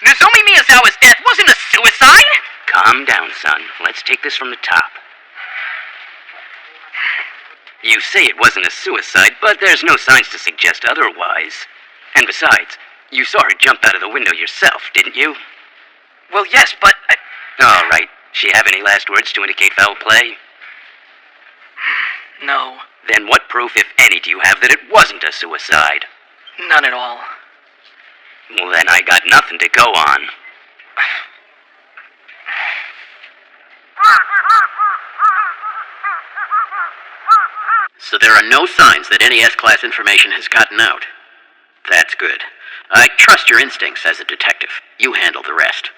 Nozomi Miyazawa's death wasn't a suicide? Calm down, son. Let's take this from the top. You say it wasn't a suicide, but there's no signs to suggest otherwise. And besides, you saw her jump out of the window yourself, didn't you? Well, yes, but... All right. She have any last words to indicate foul play? No. Then what proof, if any, do you have that it wasn't a suicide? None at all. Well, then I got nothing to go on. So there are no signs that any S-Class information has gotten out. That's good. I trust your instincts as a detective. You handle the rest.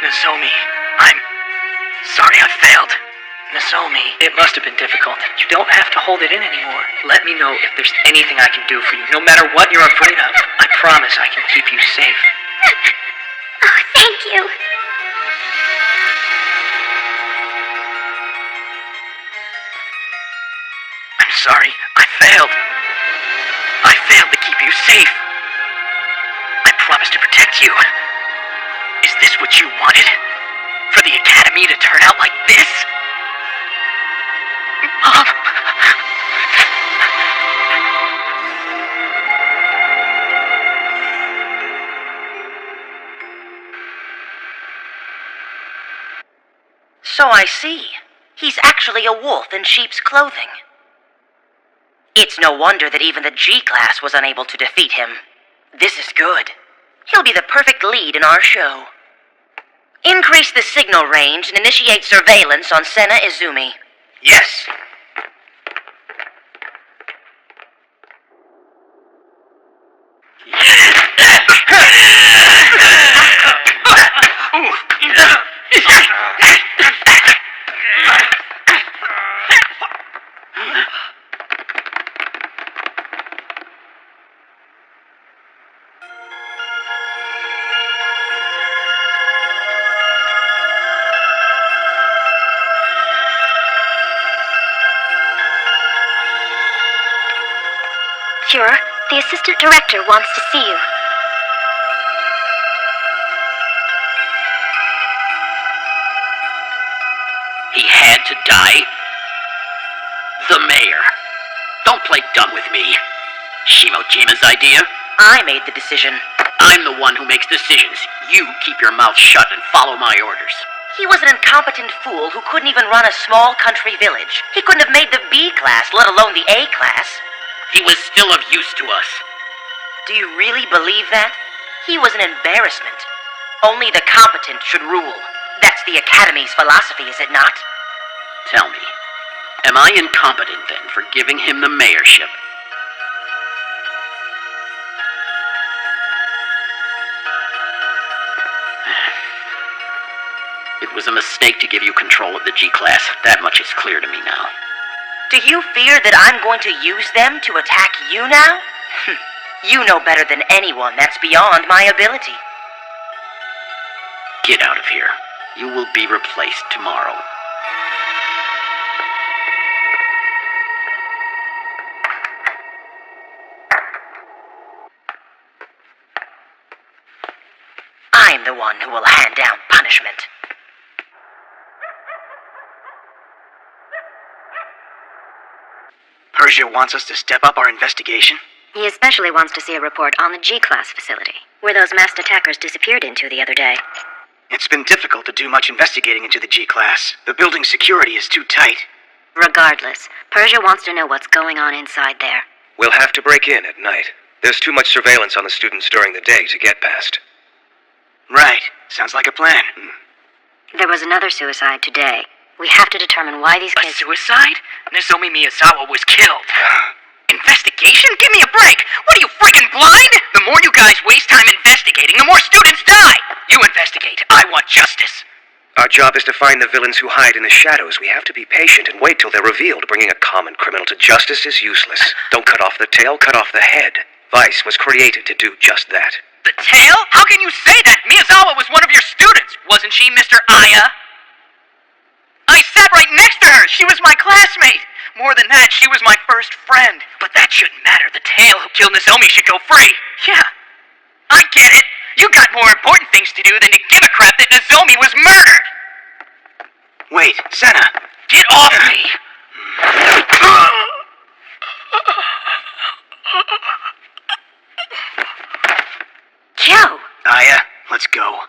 Nozomi, I'm sorry I failed. Nozomi, it must have been difficult. You don't have to hold it in anymore. Let me know if there's anything I can do for you, no matter what you're afraid of. I promise I can keep you safe. Oh, thank you. I'm sorry, I failed. I failed to keep you safe. I promised to protect you. Is this what you wanted? For the Academy to turn out like this? Mom! So I see. He's actually a wolf in sheep's clothing. It's no wonder that even the G-Class was unable to defeat him. This is good. He'll be the perfect lead in our show. Increase the signal range and initiate surveillance on Senna Izumi. Yes! Führer, the assistant director wants to see you. He had to die? The mayor. Don't play dumb with me. Shimojima's idea? I made the decision. I'm the one who makes decisions. You keep your mouth shut and follow my orders. He was an incompetent fool who couldn't even run a small country village. He couldn't have made the B-Class, let alone the A-Class. He was still of use to us. Do you really believe that? He was an embarrassment. Only the competent should rule. That's the Academy's philosophy, is it not? Tell me, am I incompetent then for giving him the mayorship? It was a mistake to give you control of the G-Class. That much is clear to me now. Do you fear that I'm going to use them to attack you now? You know better than anyone that's beyond my ability. Get out of here. You will be replaced tomorrow. I'm the one who will hand down punishment. Persia wants us to step up our investigation? He especially wants to see a report on the G-Class facility, where those masked attackers disappeared into the other day. It's been difficult to do much investigating into the G-Class. The building's security is too tight. Regardless, Persia wants to know what's going on inside there. We'll have to break in at night. There's too much surveillance on the students during the day to get past. Right. Sounds like a plan. There was another suicide today. We have to determine why these A kids... suicide? Nozomi Miyazawa was killed. Investigation? Give me a break! What are you, freaking blind? The more you guys waste time investigating, the more students die! You investigate. I want justice. Our job is to find the villains who hide in the shadows. We have to be patient and wait till they're revealed. Bringing a common criminal to justice is useless. Don't cut off the tail, cut off the head. Vice was created to do just that. The tail? How can you say that? Miyazawa was one of your students. Wasn't she, Mr. Aya? I sat right next to her. She was my classmate. More than that, she was my first friend. But that shouldn't matter. The tail who killed Nozomi should go free. Yeah, I get it. You got more important things to do than to give a crap that Nozomi was murdered. Wait, Senna! Get off me! Kyo! Aya, let's go.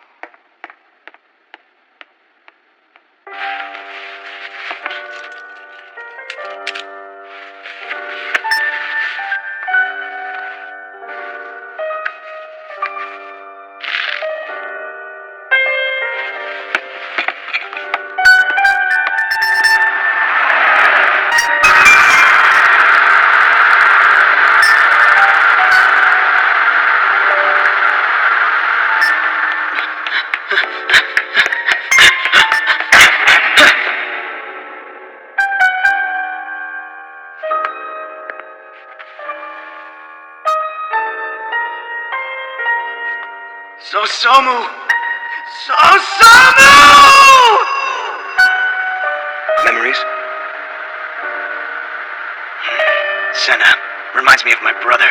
Sosomu! Sosomu! Memories? Senna. Reminds me of my brother.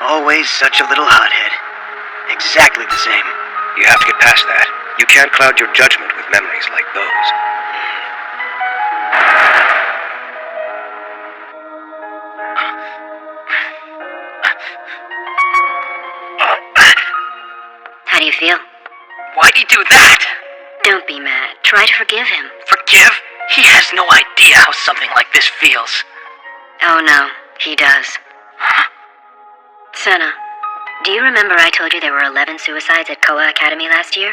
Always such a little hothead. Exactly the same. You have to get past that. You can't cloud your judgment with memories like those. How do you feel? Why'd he do that? Don't be mad. Try to forgive him. Forgive? He has no idea how something like this feels. Oh no, he does. Senna, do you remember I told you there were 11 suicides at Koa Academy last year?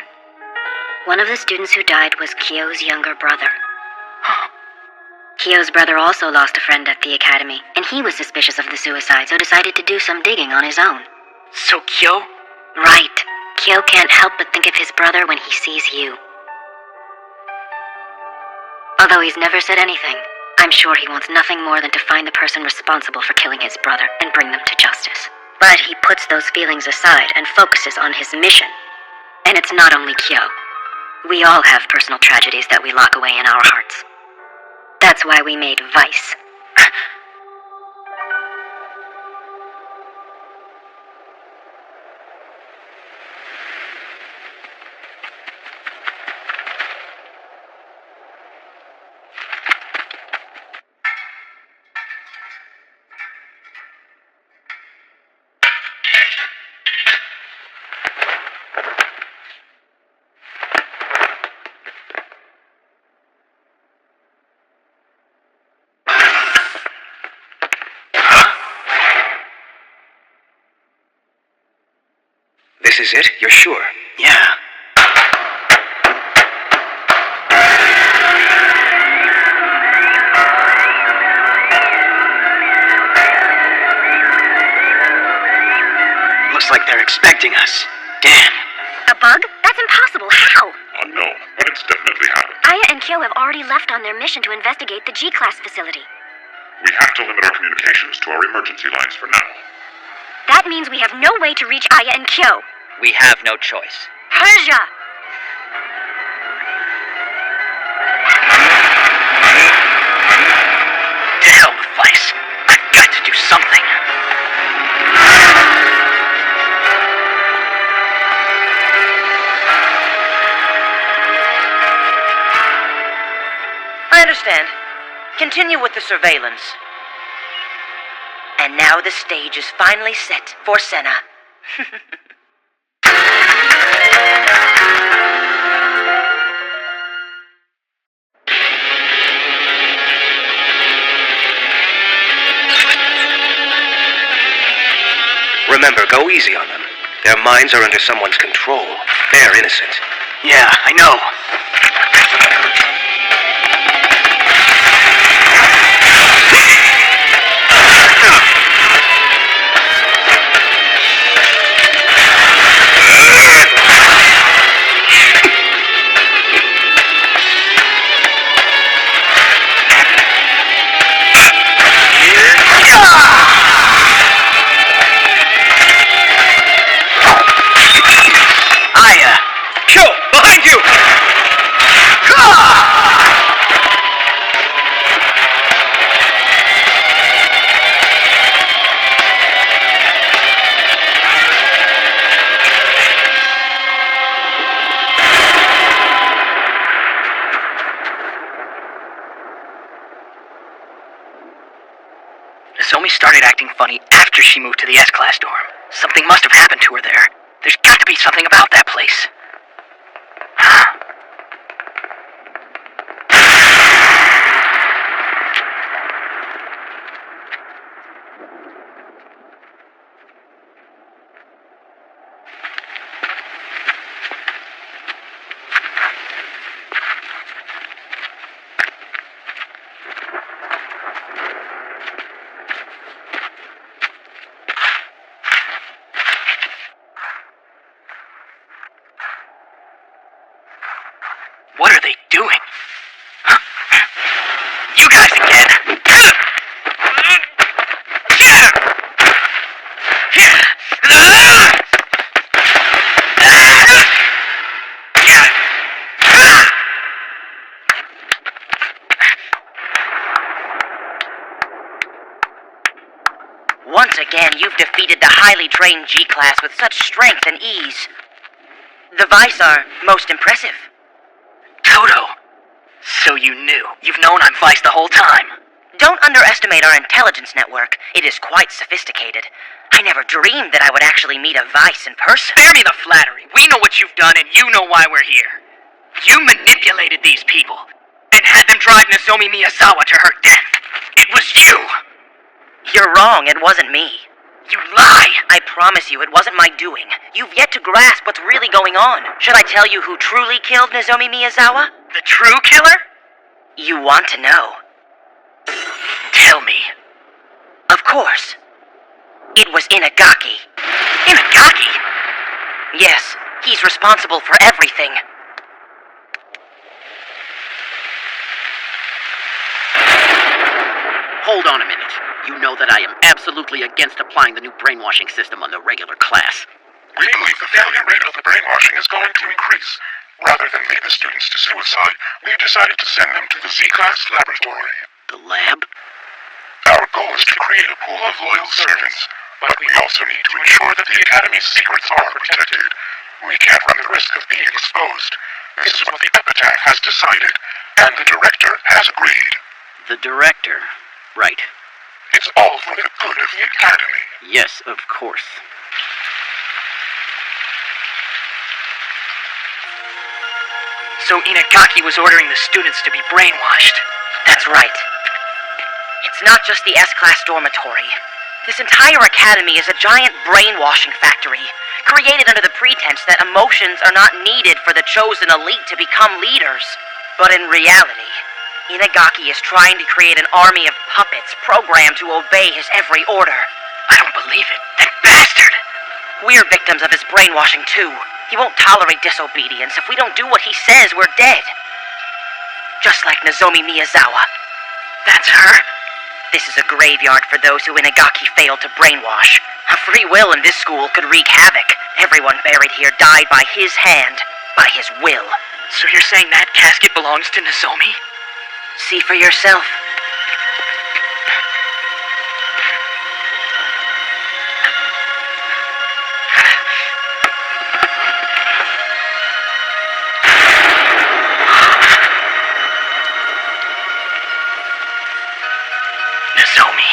One of the students who died was Kyo's younger brother. Kyo's brother also lost a friend at the academy, and he was suspicious of the suicide, so decided to do some digging on his own. So Kyo? Right. Kyo can't help but think of his brother when he sees you. Although he's never said anything, I'm sure he wants nothing more than to find the person responsible for killing his brother and bring them to justice. But he puts those feelings aside and focuses on his mission. And it's not only Kyo. We all have personal tragedies that we lock away in our hearts. That's why we made Vice. This is it? You're sure? Yeah. Looks like they're expecting us. Damn. A bug? That's impossible. How? Unknown, but it's definitely happened. Aya and Kyo have already left on their mission to investigate the G-Class facility. We have to limit our communications to our emergency lines for now. That means we have no way to reach Aya and Kyo. We have no choice. Persia! To hell with Vice. I've got to do something. I understand. Continue with the surveillance. And now the stage is finally set for Senna. Remember, go easy on them. Their minds are under someone's control. They're innocent. Yeah, I know. acting funny after she moved to the S-Class dorm. Something must have happened to her there. There's got to be something about that place. What are they doing? Huh? You guys again! Once again, you've defeated the highly trained G-Class with such strength and ease. The Vice are most impressive. Toto! So you knew. You've known I'm Vice the whole time. Don't underestimate our intelligence network. It is quite sophisticated. I never dreamed that I would actually meet a Vice in person. Spare me the flattery. We know what you've done and you know why we're here. You manipulated these people and had them drive Nozomi Miyazawa to her death. It was you! You're wrong, it wasn't me. You lie! I promise you, it wasn't my doing. You've yet to grasp what's really going on. Should I tell you who truly killed Nozomi Miyazawa? The true killer? You want to know? Tell me. Of course. It was Inagaki. Inagaki? Yes, he's responsible for everything. Hold on a minute. You know that I am absolutely against applying the new brainwashing system on the regular class. We believe the failure rate of the brainwashing is going to increase. Rather than lead the students to suicide, we've decided to send them to the Z-Class laboratory. The lab? Our goal is to create a pool of loyal servants, but we also need to ensure that the Academy's secrets are protected. We can't run the risk of being exposed. This is what the Epitaph has decided, and the director has agreed. The director. Right. It's all for the good of the Academy. Yes, of course. So Inagaki was ordering the students to be brainwashed. That's right. It's not just the S-Class dormitory. This entire academy is a giant brainwashing factory, created under the pretense that emotions are not needed for the chosen elite to become leaders. But in reality, Inagaki is trying to create an army of puppets programmed to obey his every order. I don't believe it. That bastard! We're victims of his brainwashing too. He won't tolerate disobedience. If we don't do what he says, we're dead. Just like Nozomi Miyazawa. That's her? This is a graveyard for those who Inagaki failed to brainwash. A free will in this school could wreak havoc. Everyone buried here died by his hand, by his will. So you're saying that casket belongs to Nozomi? See for yourself. Nozomi.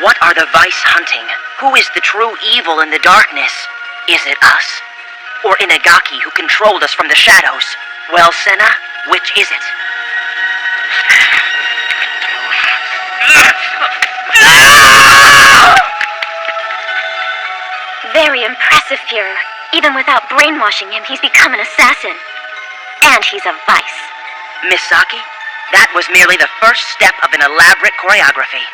What are the Vice hunting? Who is the true evil in the darkness? Is it us? Or Inagaki, who controlled us from the shadows? Well, Senna, which is it? Very impressive, Fuhrer. Even without brainwashing him, he's become an assassin. And he's a Vice. Misaki, that was merely the first step of an elaborate choreography.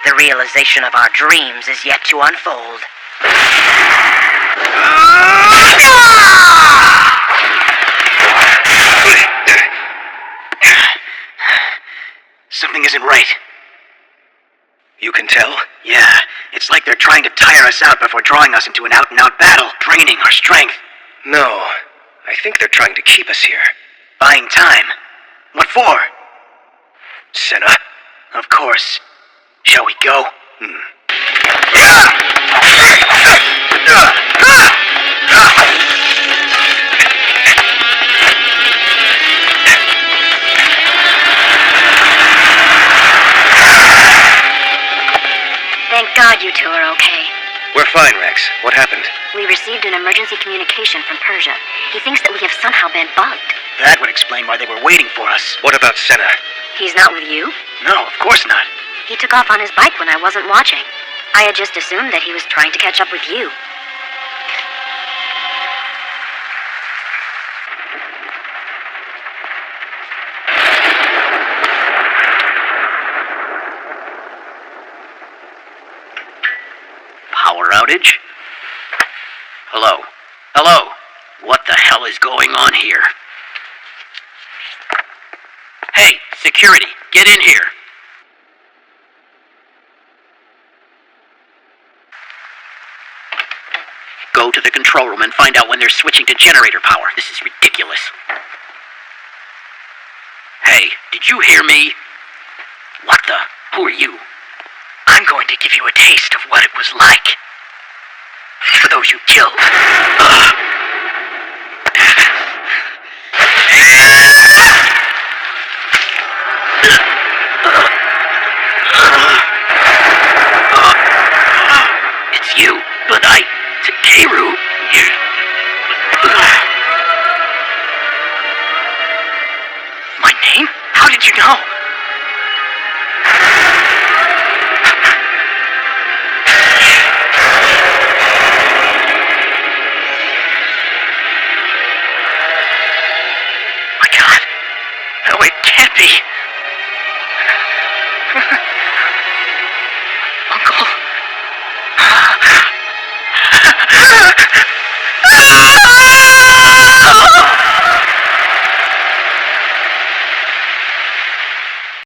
The realization of our dreams is yet to unfold. Something isn't right. You can tell? Yeah, it's like they're trying to tire us out before drawing us into an out-and-out battle, draining our strength. No, I think they're trying to keep us here. Buying time. What for? Senna? Of course. Shall we go? fine, Rex. What happened? We received an emergency communication from Persia. He thinks that we have somehow been bugged. That would explain why they were waiting for us. What about Senna? He's not with you? No, of course not. He took off on his bike when I wasn't watching. I had just assumed that he was trying to catch up with you. Power outage? Hello? Hello? What the hell is going on here? Hey, security, get in here. Go to the control room and find out when they're switching to generator power. This is ridiculous. Hey, did you hear me? What the? Who are you? I'm going to give you a taste of what it was like for those you killed.